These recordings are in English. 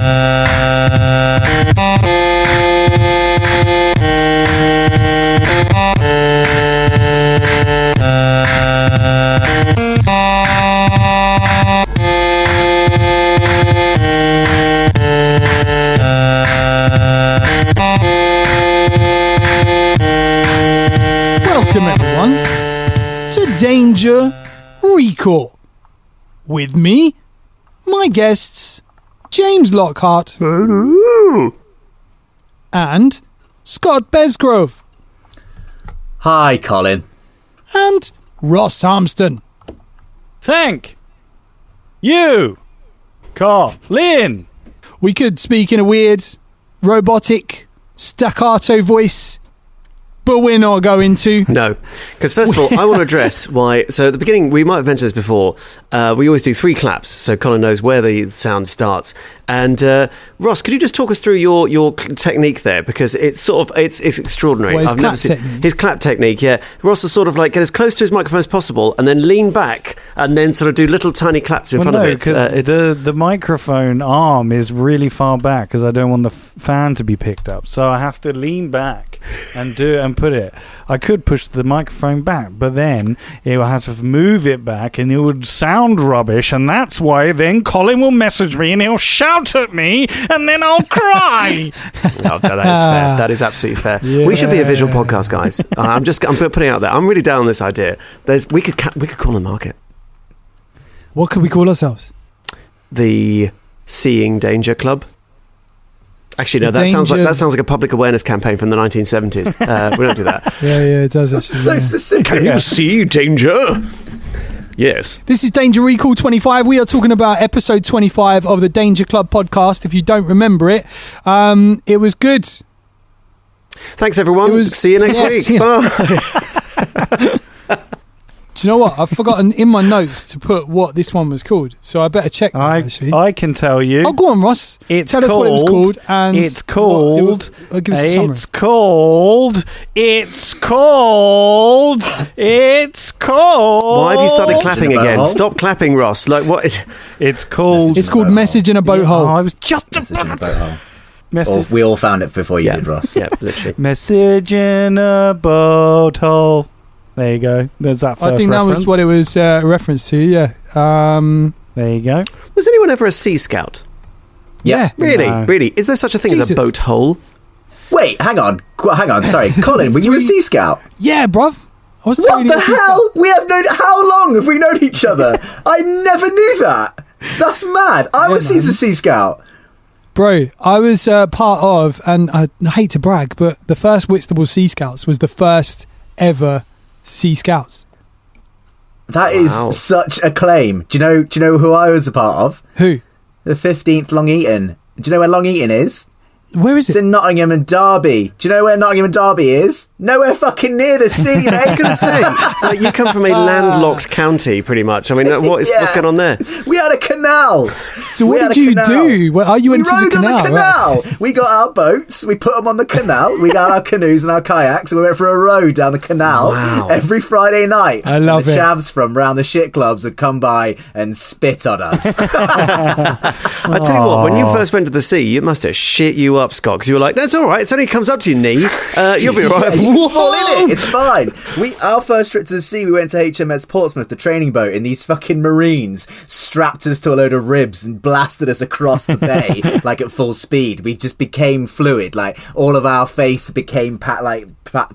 Welcome everyone to Danger Recall. With me, my guests, James Lockhart and Scott Besgrove. Hi, Colin. And Ross Harmston. Thank you, Colin. We could speak in a weird, robotic, staccato voice, but we're not going to. No, because first of all, I want to address why. So at the beginning, we might have mentioned this before. We always do 3 claps, so Colin knows where the sound starts. And Ross, could you just talk us through your technique there, because it's extraordinary. Well, his clap technique. Yeah, Ross is sort of like get as close to his microphone as possible, and then lean back, and then sort of do little tiny claps in front of it. Because the microphone arm is really far back, because I don't want the fan to be picked up, so I have to lean back and do it and put it. I could push the microphone back, but then it will have to move it back, and it would sound rubbish, and that's why then Colin will message me and he'll shout at me, and then I'll cry. Oh, that is fair. That is absolutely fair. Yeah. We should be a visual podcast, guys. I'm putting it out there. I'm really down on this idea. We could call a market. What could we call ourselves? The Seeing Danger Club. Actually, no. That sounds like a public awareness campaign from the 1970s. We don't do that. Yeah, it does actually. So specific. Can you see danger? Yes. This is Danger Recall 25. We are talking about episode 25 of the Danger Club podcast. If you don't remember it, it was good. Thanks, everyone. See you next week. Bye. Do you know what? I've forgotten in my notes to put what this one was called, so I better check that, actually. I can tell you. Oh, go on, Ross. Tell us what it was called. And it's called. Give us a summary. It's called. Why have you started clapping again? Stop clapping, Ross. Like what? It's called. It's called Message in a Boat Hole. I was just Message in a boat hole. We all found it before you did, Ross. Yeah, literally. Message in a boat hole. There you go. There's that first I think reference. that was what it was a reference to, yeah. There you go. Was anyone ever a Sea Scout? Yeah. Really? No. Really? Is there such a thing as a boat hole? Wait, hang on. Sorry, Colin, were you a Sea Scout? Yeah, bruv. I was What the hell? We have known. How long have we known each other? I never knew that. That's mad. I was a Sea Scout. Bro, I was part of, and I hate to brag, but the first Whitstable Sea Scouts was the first ever Sea Scouts. That is such a claim. Do you know who I was a part of? Who? The 15th Long Eaton. Do you know where Long Eaton is? Where is It's it? in Nottingham and Derby. Do you know where Nottingham and Derby is? Nowhere fucking near the sea, mate. I was going to say, like, you come from a landlocked county, pretty much. I mean, what's going on there? We had a canal. So what did you do? Well, are you We into rode the canal? on the canal. Right. We got our boats. We put them on the canal. We got our canoes and our kayaks. And we went for a road down the canal every Friday night. I love the it. Chavs from round the shit clubs would come by and spit on us. I tell you what, when you first went to the sea, it must have shit you up, Scott, because you were like, "That's all right. It's only comes up to your knee. You'll be all right." You fall in it. It's fine. Our first trip to the sea, we went to HMS Portsmouth, the training boat, and these fucking Marines strapped us to a load of ribs and blasted us across the bay like at full speed. We just became fluid. Like all of our face became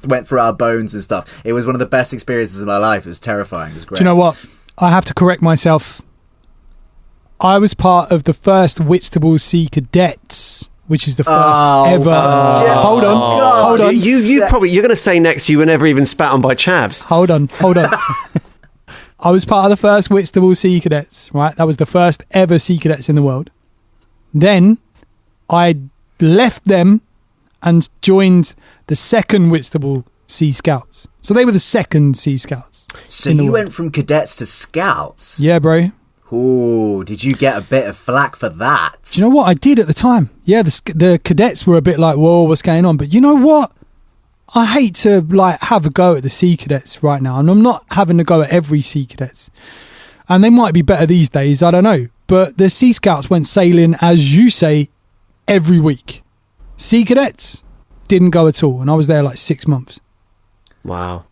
went through our bones and stuff. It was one of the best experiences of my life. It was terrifying. It was great. Do you know what? I have to correct myself. I was part of the first Whitstable Sea Cadets, which is the first ever. Hold on. You're going to say next you were never even spat on by chavs. Hold on. I was part of the first Whitstable Sea Cadets, right? That was the first ever Sea Cadets in the world. Then I left them and joined the second Whitstable Sea Scouts. So they were the second Sea Scouts. So you went from cadets to scouts? Yeah, bro. Ooh, did you get a bit of flack for that? Do you know what I did at the time? Yeah, the cadets were a bit like, whoa, what's going on? But you know what? I hate to have a go at the Sea Cadets right now, and I'm not having a go at every Sea Cadets. And they might be better these days, I don't know. But the Sea Scouts went sailing, as you say, every week. Sea Cadets didn't go at all, and I was there like 6 months. Wow.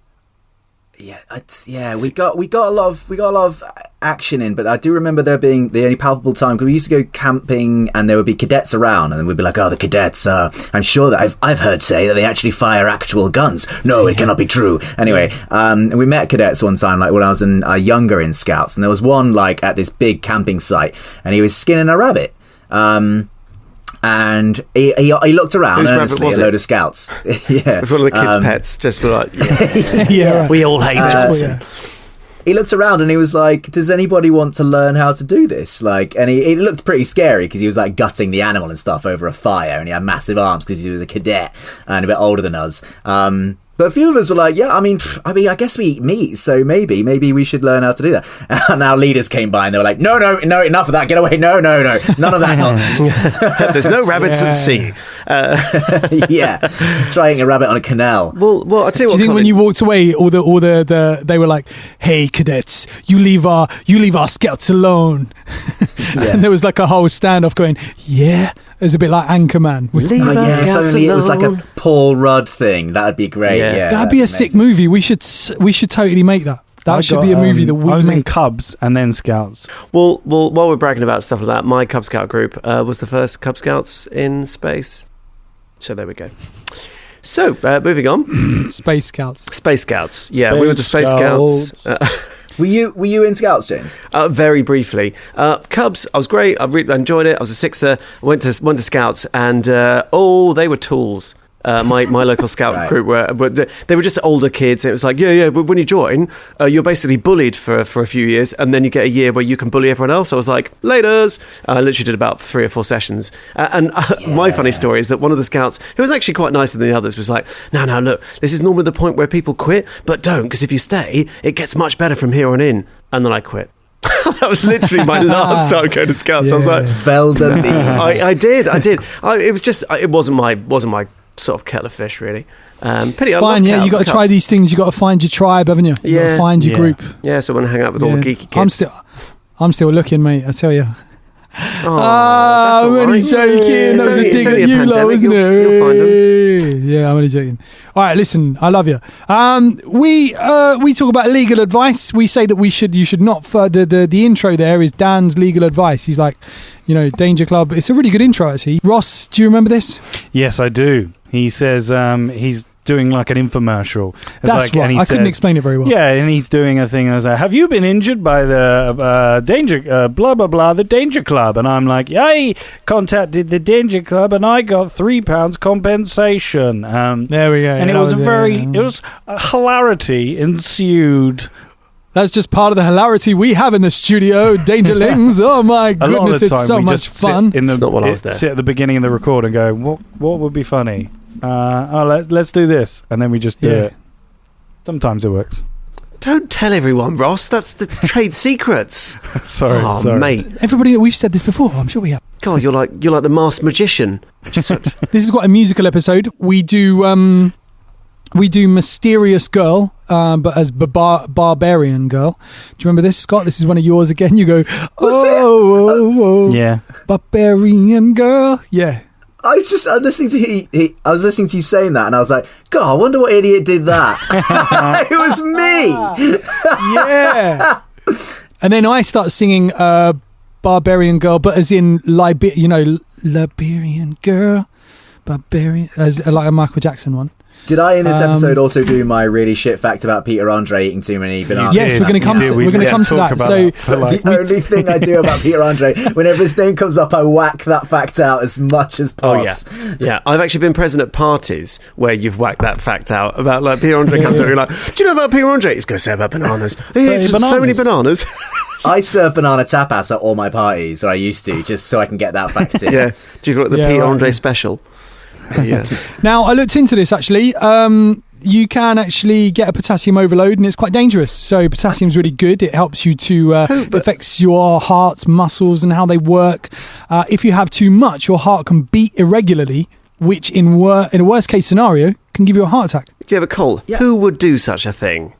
Yeah, we got a lot of action in, but I do remember there being the only palpable time because we used to go camping and there would be cadets around, and then we'd be like, "Oh, the cadets! I'm sure that I've heard say that they actually fire actual guns. No, it cannot be true." Anyway, and we met cadets one time, like when I was younger in Scouts, and there was one like at this big camping site, and he was skinning a rabbit. And he looked around Whose earnestly rabbit was at a load it? of Scouts. Yeah, It was one of the kids' pets. Just for like, Yeah, right. we all hate this. Yeah. He looked around and he was like, "Does anybody want to learn how to do this?" Like, and he looked pretty scary because he was like gutting the animal and stuff over a fire, and he had massive arms because he was a cadet and a bit older than us. But a few of us were like, "Yeah, I mean, I guess we eat meat, so maybe we should learn how to do that." And our leaders came by and they were like, "No, enough of that. Get away. No, none of that nonsense." There's no rabbits at sea. Yeah, trying a rabbit on a canal. Well, I tell you Do what. you think when Colin, you walked away, all the they were like, "Hey, cadets, you leave our scouts alone," and there was like a whole standoff going, "Yeah." It was a bit like Anchorman. leave Oh, our yeah, if scouts only it was like alone. a Paul Rudd thing. That'd be great. Yeah. Yeah, That'd be a sick movie. We should totally make that. That should be a movie that we I was in make. Cubs and then Scouts. Well, while we're bragging about stuff like that, my Cub Scout group was the first Cub Scouts in space. So there we go. So, moving on. Space Scouts. Space Scouts. Yeah, we were the Space Space Scouts. Were you in Scouts, James? Very briefly. Cubs, I was great. I really enjoyed it. I was a sixer. I went to Scouts, and they were tools. My local scout Right. group they were just older kids. It was like, but when you join, you're basically bullied for a few years, and then you get a year where you can bully everyone else. I was like, laters. I literally did about 3 or 4 sessions. My funny story is that one of the scouts, who was actually quite nicer than the others, was like, no, look, this is normally the point where people quit, but don't, because if you stay, it gets much better from here on in. And then I quit. That was literally my last time going to Scouts. I was like, Fell the leaves. I did. It was just, it wasn't my sort of kettle of fish, really. Pity, It's I fine, love yeah. Cubs. You got to try these things. You got to find your tribe, haven't you? You got Yeah. to find your Yeah. group. Yeah, so I want to hang out with all the geeky kids. I'm still looking, mate. I tell you. Oh, I'm only joking. That was a dig at you, lot, wasn't it? You'll find them. Yeah, I'm only joking. All right, listen, I love you. We talk about legal advice. We say that you should not. The intro there is Dan's legal advice. He's like, Danger Club. It's a really good intro, actually. Ross, do you remember this? Yes, I do. He says he's doing like an infomercial. It's That's like, right. and he I couldn't says- explain it very well. Yeah, and he's doing a thing. And I was like, "Have you been injured by the Danger blah blah blah the Danger Club?" And I'm like, "I contacted the Danger Club and I got £3 compensation." There we go. And Yeah, it was hilarity ensued. That's just part of the hilarity we have in the studio, Dangerlings. Oh my A lot of goodness, the it's time so we much just fun. Sit in the, It's not while I was there. Sit at the beginning of the record and go, "What would be funny?" Let's do this, and then we just do Yeah. it. Sometimes it works. Don't tell everyone, Ross. That's trade secrets. Sorry, Oh, sorry. mate. Everybody, we've said this before. I'm sure we have. God, you're like the masked magician. Just This is quite a musical episode. We do Mysterious Girl, but as Barbarian Girl. Do you remember this, Scott? This is one of yours again. You go, oh, Yeah. Barbarian Girl. Yeah. I was listening to you saying that, and I was like, God, I wonder what idiot did that. It was me. Yeah. And then I start singing Barbarian Girl, but as in Liberian Girl, Barbarian, as like a Michael Jackson one. Did I in this episode also do my really shit fact about Peter Andre eating too many bananas? Yes, we're going to come to that. So The only thing I do about Peter Andre, whenever his name comes up, I whack that fact out as much as Oh possible. yeah. I've actually been present at parties where you've whacked that fact out about like Peter Andre comes over and you're like, do you know about Peter Andre? He's going to say about bananas. He eats so many bananas. I serve banana tapas at all my parties, or I used to, just so I can get that fact in. Yeah. Do you call it the Yeah, Peter right, Andre yeah. special? Yeah. now I looked into this actually. You can actually get a potassium overload, and it's quite dangerous. So potassium's really good. It helps you to affects your heart's muscles and how they work. If you have too much, your heart can beat irregularly, which in a worst case scenario can give you a heart attack. Yeah, but Cole, who would do such a thing?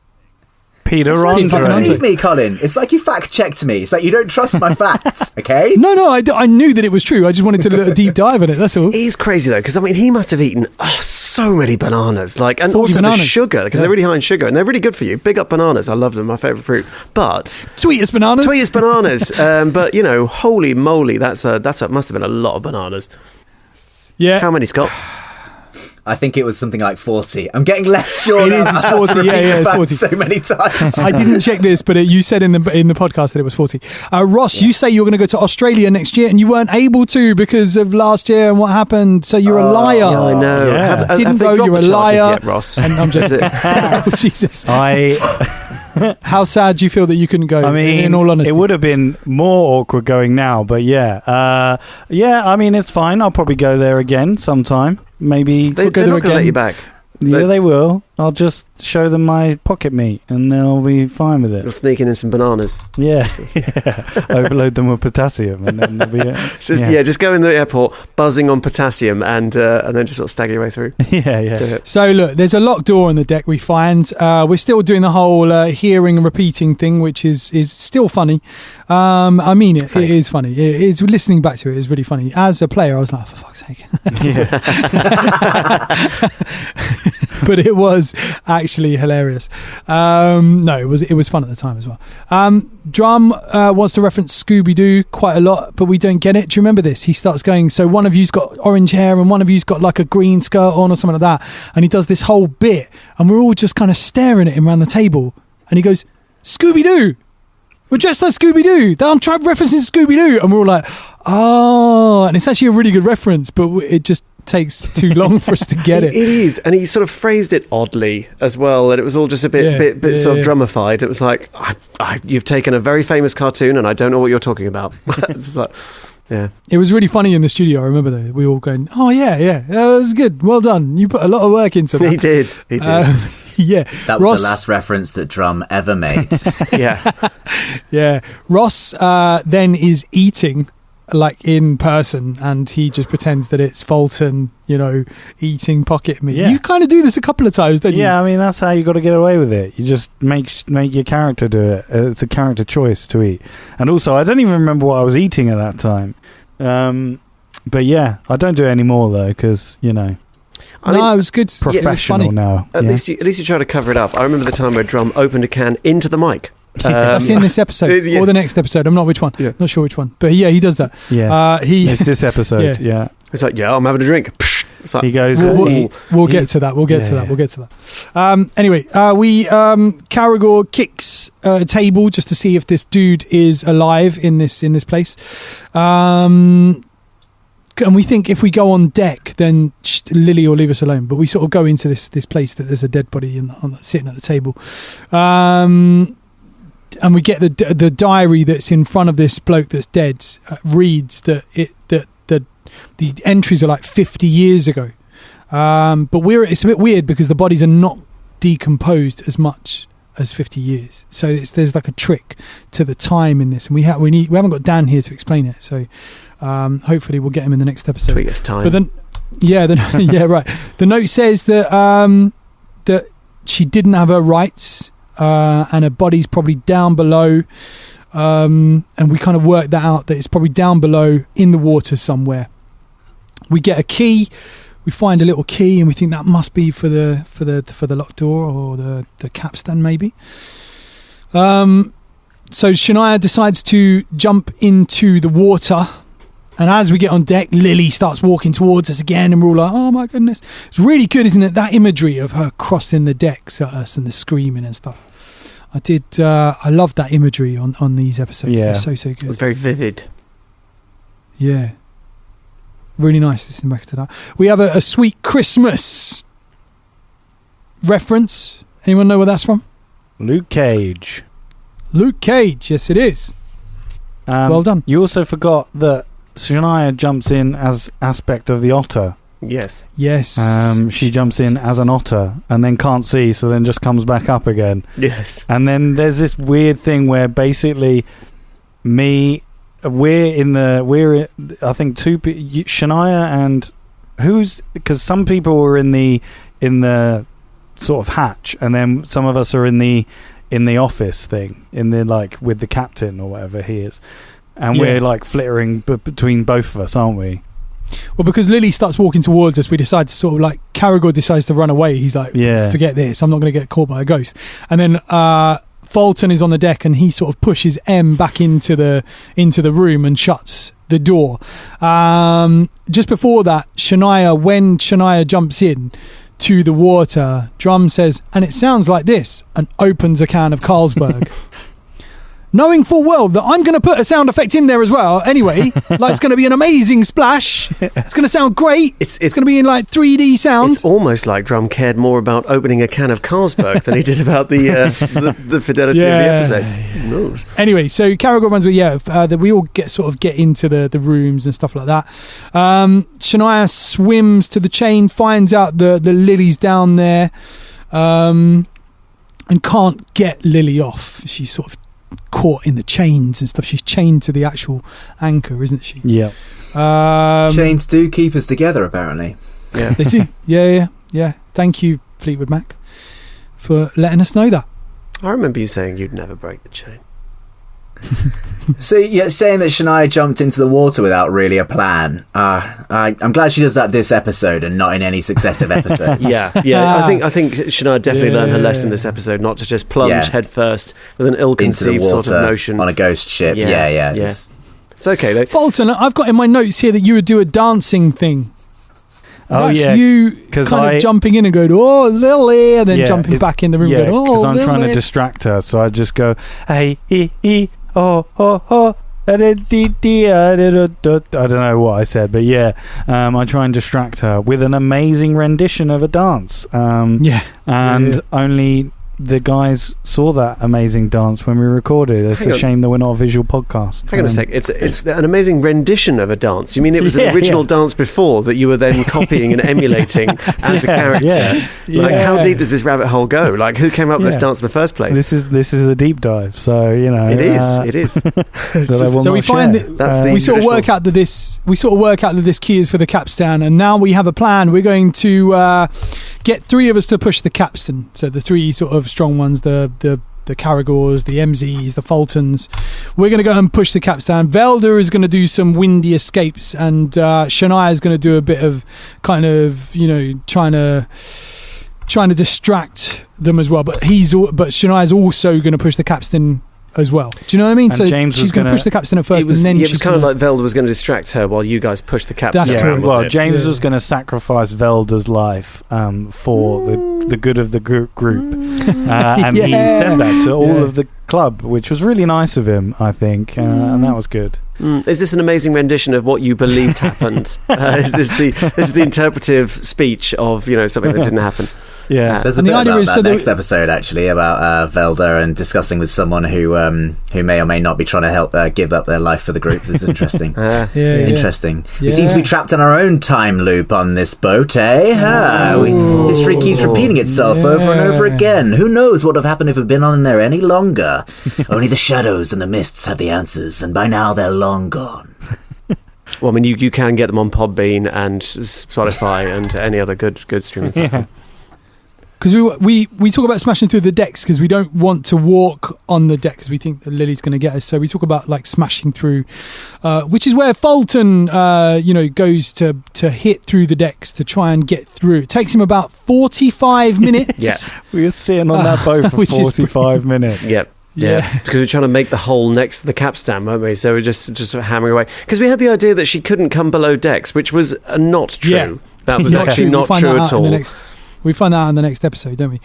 Peter It's like you fucking don't Andre. believe me, Colin. It's like you fact-checked me. It's like you don't trust my facts, okay? No, I knew that it was true. I just wanted to do a deep dive in it. That's all. It is crazy though, because I mean, he must have eaten so many bananas, like, and 40 also bananas. the sugar, because they're really high in sugar and they're really good for you. Big up bananas, I love them, my favourite fruit. But Sweetest bananas. sweetest bananas, but you know, holy moly, that's must have been a lot of bananas. Yeah. How many, Scott? I think it was something like 40. I'm getting less sure It now. is, it's I have to 40, repeat yeah, the it's facts 40. so many times. I didn't check this, but you said in the podcast that it was 40. Ross, you say you're going to go to Australia next year, and you weren't able to because of last year and what happened. So you're a liar. Yeah, I know. Yeah. Have Didn't they go. dropped You're a the charges liar. yet, Ross? And I'm joking. Oh, Jesus. How sad do you feel that you couldn't go? I mean, in all honesty, it would have been more awkward going now, but yeah. I mean, it's fine. I'll probably go there again sometime. Maybe. They're go not there going to let again. you back. Yeah, Let's- they will. I'll just show them my pocket meat and they'll be fine with You're it. sneaking in some bananas. Yeah. Overload them with potassium and then they'll be... Just go in the airport, buzzing on potassium, and then just sort of stagger your way through. yeah. So look, there's a locked door on the deck. We find we're still doing the whole hearing and repeating thing, which is still funny. I mean, it is funny. It's listening back to it is really funny. As a player, I was like, for fuck's sake. But it was actually hilarious. No, it was fun at the time as well. Drum wants to reference Scooby-Doo quite a lot, but we don't get it. Do you remember this? He starts going, so one of you's got orange hair and one of you's got like a green skirt on or something like that. And he does this whole bit and we're all just kind of staring at him around the table. And he goes, Scooby-Doo! We're dressed like Scooby-Doo. I'm trying referencing Scooby-Doo. And we're all like, oh. And it's actually a really good reference, but it just takes too long for us to get it. It is, and he sort of phrased it oddly as well, and it was all just a bit sort of drummified. It was like, you've taken a very famous cartoon, and I don't know what you're talking about. It's like, yeah. It was really funny in the studio. I remember that we all going, oh yeah, that was good. Well done. You put a lot of work into that. He did. Yeah. That was the last reference that Drum ever made. Yeah. Yeah. Ross then is eating like in person and he just pretends that it's Fulton, eating pocket meat. Yeah. You kind of do this a couple of times, don't you? Yeah, I mean, that's how you got to get away with it. You just make your character do it. It's a character choice to eat. And also, I don't even remember what I was eating at that time. But yeah, I don't do it anymore though, because, I mean, it was good. It was professional funny. now. At yeah. least you try to cover it up. I remember the time where Drum opened a can into the mic. That's in this episode yeah. or the next episode. I'm not which one. Yeah. Not sure which one. But yeah, he does that. Yeah. It's this episode, yeah. It's like, I'm having a drink. It's like, He goes... We'll get to that. We'll get to that. Anyway, Caragor kicks a table just to see if this dude is alive in this place. And we think if we go on deck, then Lily will leave us alone. But we sort of go into this place that there's a dead body sitting at the table. And we get the diary that's in front of this bloke that's dead. Reads that the entries are like 50 years ago. But it's a bit weird because the bodies are not decomposed as much as 50 years. So there's like a trick to the time in this, and we haven't got Dan here to explain it. So hopefully we'll get him in the next episode. tweet us time. But then, yeah, right. The note says that that she didn't have her rights, and her body's probably down below. And we kind of worked that out, that it's probably down below in the water somewhere. We get a key. We find a little key, and we think that must be for the locked door or the capstan maybe. So Shania decides to jump into the water, and as we get on deck, Lily starts walking towards us again, and we're all like, oh my goodness. It's really good, isn't it? That imagery of her crossing the decks at us and the screaming and stuff. I love that imagery on these episodes. Yeah. They're so good. It was very vivid. Yeah. Really nice listening back to that. We have a Sweet Christmas reference. Anyone know where that's from? Luke Cage. Luke Cage. Yes, it is. Well done. You also forgot that Shania jumps in as aspect of the otter. Yes. Yes. She jumps in as an otter and then can't see, so then just comes back up again. Yes. And then there's this weird thing where basically I think Shania and because some people were in the sort of hatch, and then some of us are in the in the office thing, in the like with the captain or whatever he is, and Yeah. we're like flittering between both of us, aren't we? Well, because Lily starts walking towards us, we decide to sort of like, Caragor decides to run away. He's like, Yeah. forget this, I'm not going to get caught by a ghost. And then Fulton is on the deck and he sort of pushes M back into the room and shuts the door. Just before that, when Shania jumps in to the water, Drum says, and it sounds like this, and opens a can of Carlsberg. Knowing full well that I'm going to put a sound effect in there as well. Anyway, like it's going to be an amazing splash. It's going to sound great. It's going to be in like 3D sound. It's almost like Drum cared more about opening a can of Carlsberg than he did about the fidelity of the episode. No. Anyway, so Caragor runs with, that we all get into the rooms and stuff like that. Shania swims to the chain, finds out the Lily's down there, and can't get Lily off. She's sort of caught in the chains and stuff. She's chained to the actual anchor, isn't she? Yeah. Chains do keep us together, apparently. Yeah. They do. Yeah. Thank you, Fleetwood Mac, for letting us know that. I remember you saying you'd never break the chain. So you're saying that Shania jumped into the water without really a plan. I'm glad she does that this episode and not in any successive episodes. Yeah. I think Shania definitely learned her lesson this episode, not to just plunge head first with an Into the ill-conceived water sort of notion on a ghost ship. Yeah. It's okay though. Fulton, I've got in my notes here that you would do a dancing thing. That's you kind of jumping in and going, oh, Lily, and then jumping back in the room and going, oh, because I'm Lily. trying to distract her, so I just go, hey, oh, I don't know what I said, but I try and distract her with an amazing rendition of a dance. Only the guys saw that amazing dance when we recorded. It's a shame that we're not a visual podcast. Hang on a sec. It's an amazing rendition of a dance. You mean it was an original dance before that you were then copying and emulating as a character? Like, how deep does this rabbit hole go? Like, who came up with this dance in the first place? This is a deep dive. So it is. So we find that we sort of work out that this key is for the capstan, and now we have a plan. We're going to get three of us to push the capstan. So the three sort of strong ones, the Caragors, the MZs, the Fultons. We're going to go and push the capstan. Velda is going to do some windy escapes, and Shania is going to do a bit of kind of, trying to distract them as well. But Shania is also going to push the capstan as well. Do you know what I mean? And so James she's going to push the capstan at first, it was she's kind of like Velda was going to distract her while you guys pushed the capstan. That's around. correct. Well, James was going to sacrifice Velda's life for the good of the group, and he said that to all of the club, which was really nice of him, I think, and that was good. Is this an amazing rendition of what you believed happened? Is this the interpretive speech of something that didn't happen? Yeah, there's a bit about that next episode actually about Velda and discussing with someone who may or may not be trying to help give up their life for the group. It's interesting. Interesting. We seem to be trapped in our own time loop on this boat, eh? History keeps repeating itself over and over again. Who knows what would have happened if we'd been on there any longer? Only the shadows and the mists have the answers, and by now they're long gone. Well, I mean, you can get them on Podbean and Spotify and any other good streaming platform. Because we talk about smashing through the decks because we don't want to walk on the deck because we think that Lily's going to get us. So we talk about like smashing through, which is where Fulton, goes to hit through the decks to try and get through. It takes him about 45 minutes. Yeah, we were sitting on that boat for 45 minutes. Yep. Yeah, because we're trying to make the hole next to the capstan, weren't we? So we're just hammering away. Because we had the idea that she couldn't come below decks, which was not true. Yeah. That was actually not true at all. We find that out in the next episode, don't we?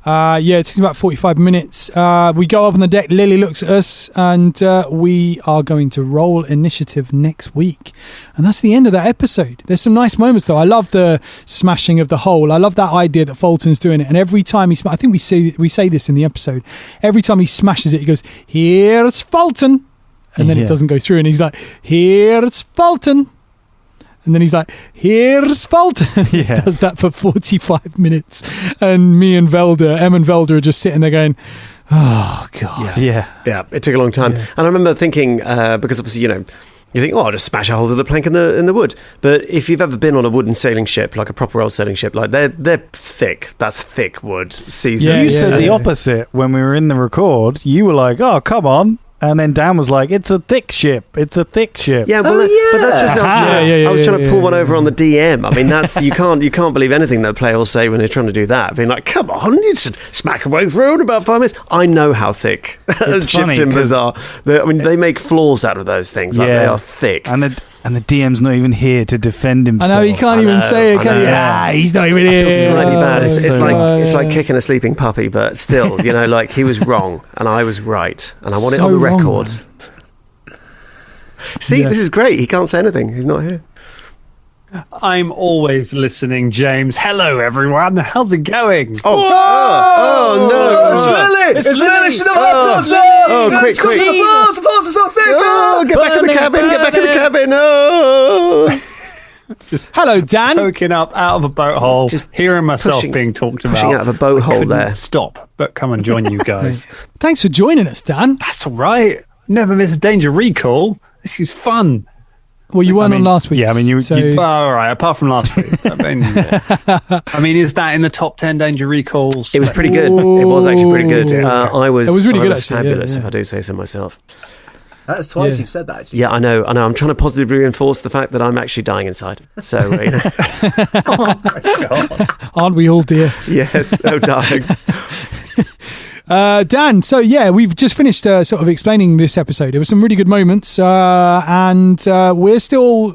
It takes about 45 minutes. We go up on the deck. Lily looks at us, and we are going to roll initiative next week. And that's the end of that episode. There's some nice moments, though. I love the smashing of the hole. I love that idea that Fulton's doing it. And every time I think we say this in the episode. Every time he smashes it, he goes, "Here's Fulton," and then it doesn't go through. And he's like, "Here's Fulton." And then he's like, "Here's Fulton." He does that for 45 minutes. And me and Velda, Em and Velda are just sitting there going, "Oh, God." Yeah, it took a long time. Yeah. And I remember thinking, because obviously, You think, I'll just smash a hole through the plank in the wood. But if you've ever been on a wooden sailing ship, like a proper old sailing ship, like they're thick. That's thick wood. Seasoned. You said the opposite when we were in the record. You were like, "Oh, come on." And then Dan was like, "It's a thick ship. It's a thick ship." Yeah, well, but that's just. I was trying to pull one over on the DM. I mean, that's you can't believe anything that a player will say when they're trying to do that. Being like, "Come on, you just smack away through in about 5 minutes." I know how thick ship timbers are. They make floors out of those things. Like, they are thick. And the DM's not even here to defend himself. I know, he can't even say it, can he? He's not even here. I feel slightly bad. It's like kicking a sleeping puppy, but still, like he was wrong and I was right, and I want it on the record. See, this is great. He can't say anything. He's not here. I'm always listening, James. Hello, everyone. How's it going? Oh no! It's Lily! Should have left us! Quick! The floors are so thick! Get back in the cabin! Get back in the cabin! Oh! Hello, Dan. Poking up out of a boat hole, hearing myself being talked about. Pushing out of a boat hole there. Stop, but come and join you guys. Thanks for joining us, Dan. That's all right. Never miss a Danger Recall. This is fun. Well, you weren't on last week. Yeah, I mean, you all right, apart from last week. I mean, is that in the top 10 Danger Recalls? It was pretty good. It was actually pretty good. It was really good, actually. Fabulous, if I do say so myself. That's twice you've said that, actually. Yeah, I know. I'm trying to positively reinforce the fact that I'm actually dying inside. So, Oh, my God. Aren't we all, dear? Yes, dying. Dan, so we've just finished sort of explaining this episode. There were some really good moments, and we're still,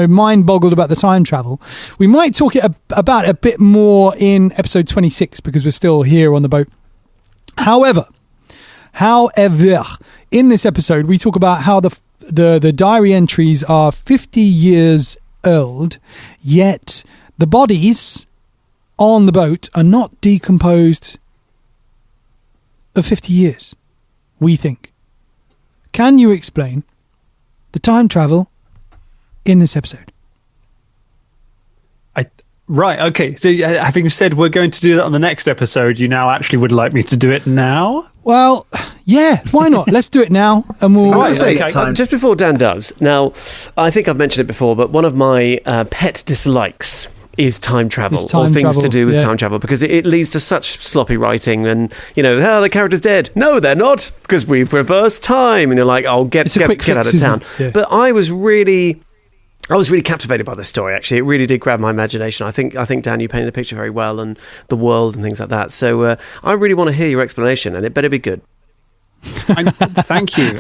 mind boggled about the time travel. We might talk about a bit more in episode 26 because we're still here on the boat. However, in this episode, we talk about how the diary entries are 50 years old, yet the bodies on the boat are not decomposed of 50 years, we think. Can you explain the time travel in this episode? Right, okay. So having said we're going to do that on the next episode, you now actually would like me to do it now? Well, yeah, why not? Let's do it now. And we'll... I want to say, just before Dan does, now, I think I've mentioned it before, but one of my pet dislikes is time travel, or things to do with time travel, because it leads to such sloppy writing and, the character's dead. No, they're not, because we've reversed time. And you're like, get out of town. Yeah. But I was really captivated by the story, actually. It really did grab my imagination. I think Dan, you painted the picture very well, and the world and things like that. So I really want to hear your explanation, and it better be good. Thank you.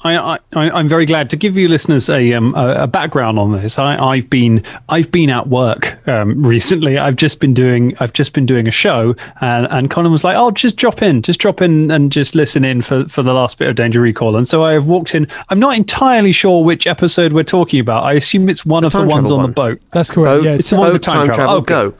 I'm very glad to give you listeners a background on this. I've been at work recently. I've just been doing a show, and Colin was like, "Oh, just drop in and just listen in for the last bit of Danger Recall." And so I have walked in. I'm not entirely sure which episode we're talking about. I assume it's one of the ones on the boat. That's correct. Yeah, it's the one with the time travel. Go.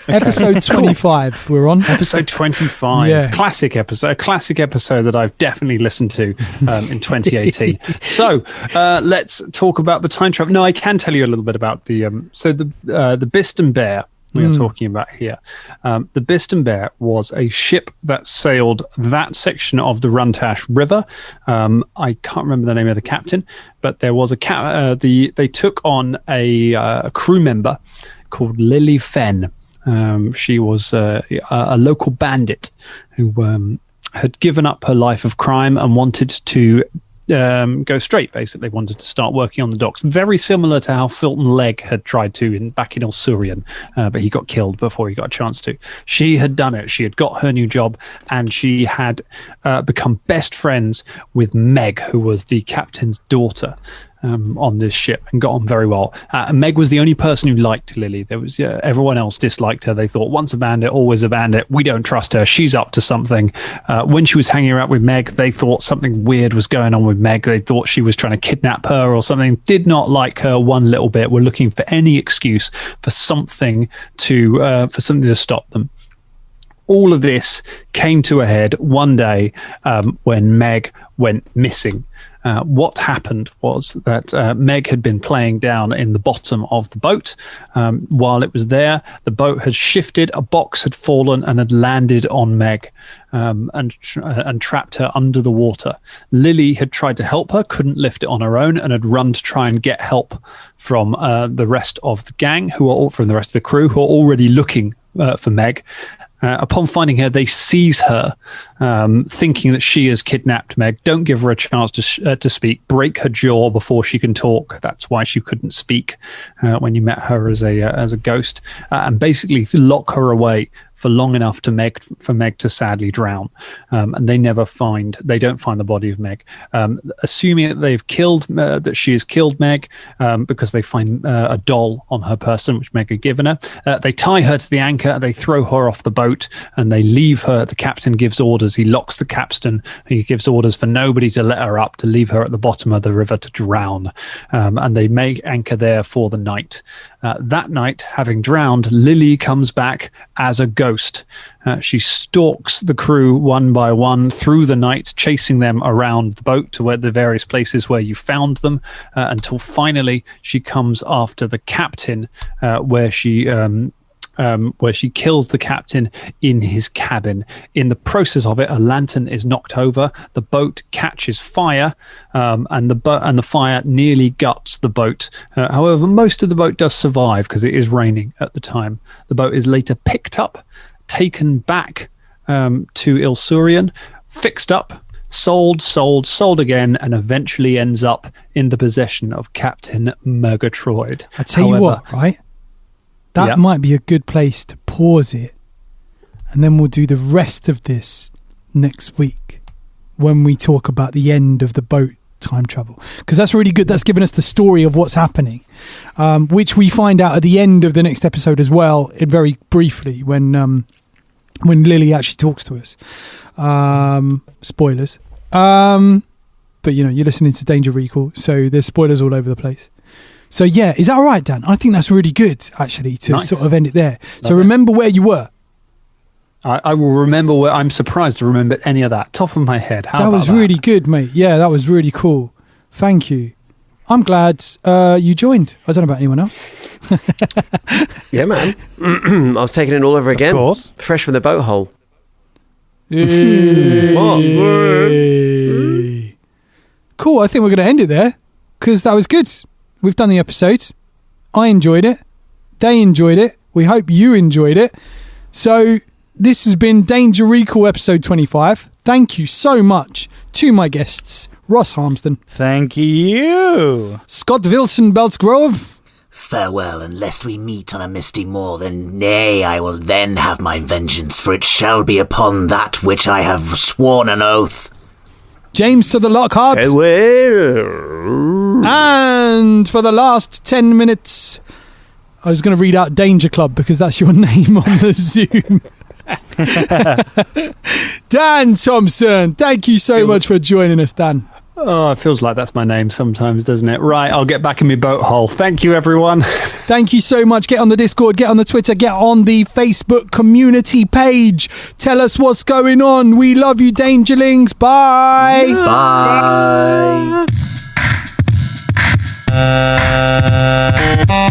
Episode 25 we're on. Episode 25. Yeah. Classic episode that I've definitely listened to in 2018. So let's talk about the time travel. No, I can tell you a little bit about the Biston Bear we are talking about here. The Biston Bear was a ship that sailed that section of the Runtash River. I can't remember the name of the captain, but there was they took on a crew member called Lily Fenn. She was a local bandit who had given up her life of crime and wanted to go straight, basically wanted to start working on the docks. Very similar to how Fulton Legg had tried to back in Ilsurian, but he got killed before he got a chance to. She had done it. She had got her new job, and she had become best friends with Meg, who was the captain's daughter. On this ship, and got on very well. Meg was the only person who liked Lily. There was everyone else disliked her. They thought, once a bandit, always a bandit. We don't trust her. She's up to something. When she was hanging out with Meg, they thought something weird was going on with Meg. They thought she was trying to kidnap her or something. Did not like her one little bit. Were looking for any excuse for something to stop them. All of this came to a head one day when Meg went missing. What happened was that Meg had been playing down in the bottom of the boat. While it was there, the boat had shifted, a box had fallen and had landed on Meg and trapped her under the water. Lily had tried to help her, couldn't lift it on her own, and had run to try and get help from the rest of the gang, from the rest of the crew, who are already looking for Meg. Upon finding her, they seize her, thinking that she has kidnapped Meg. Don't give her a chance to speak. Break her jaw before she can talk. That's why she couldn't speak when you met her as a ghost, and basically lock her away for long enough for Meg to sadly drown. And they don't find the body of Meg, assuming that that she has killed Meg, because they find a doll on her person which Meg had given her. They tie her to the anchor, they throw her off the boat, and they leave her. The captain gives orders. He locks the capstan. He gives orders for nobody to let her up, to leave her at the bottom of the river to drown. And they make anchor there for the night. That night, having drowned, Lily comes back as a ghost. She stalks the crew one by one through the night, chasing them around the boat to the various places where you found them, until finally she comes after the captain, where she kills the captain in his cabin. In the process of it, a lantern is knocked over, the boat catches fire, and the fire nearly guts the boat. However, most of the boat does survive because it is raining at the time. The boat is later picked up, taken back to Ilsurian, fixed up, sold again, and eventually ends up in the possession of Captain Murgatroyd. I tell you what, right? That might be a good place to pause it, and then we'll do the rest of this next week when we talk about the end of the boat time travel, because that's really good. That's given us the story of what's happening, which we find out at the end of the next episode as well, very briefly, when Lily actually talks to us. Spoilers. But you're listening to Danger Recall, so there's spoilers all over the place. So yeah, is that all right, Dan? I think that's really good, actually, to sort of end it there. So remember where you were. I will remember where. I'm surprised to remember any of that. Top of my head. That was really good, mate. Yeah, that was really cool. Thank you. I'm glad you joined. I don't know about anyone else. Yeah, man. I was taking it all over again. Of course. Fresh from the boat hole. Cool. I think we're going to end it there because that was good. We've done the episode. I enjoyed it. They enjoyed it. We hope you enjoyed it. So this has been Danger Recall episode 25. Thank you so much to my guests, Ross Harmston. Thank you. Scott Wilson Beltsgrove. Farewell, and lest we meet on a misty moor, then nay, I will then have my vengeance, for it shall be upon that which I have sworn an oath. James to the Lockhart. Farewell. And for the last 10 minutes, I was going to read out Danger Club because that's your name on the Zoom. Dan Thompson, thank you so much for joining us, Dan. Oh, it feels like that's my name sometimes, doesn't it? Right, I'll get back in my boat hole. Thank you, everyone. Thank you so much. Get on the Discord, get on the Twitter, get on the Facebook community page. Tell us what's going on. We love you, Dangerlings. Bye. Bye.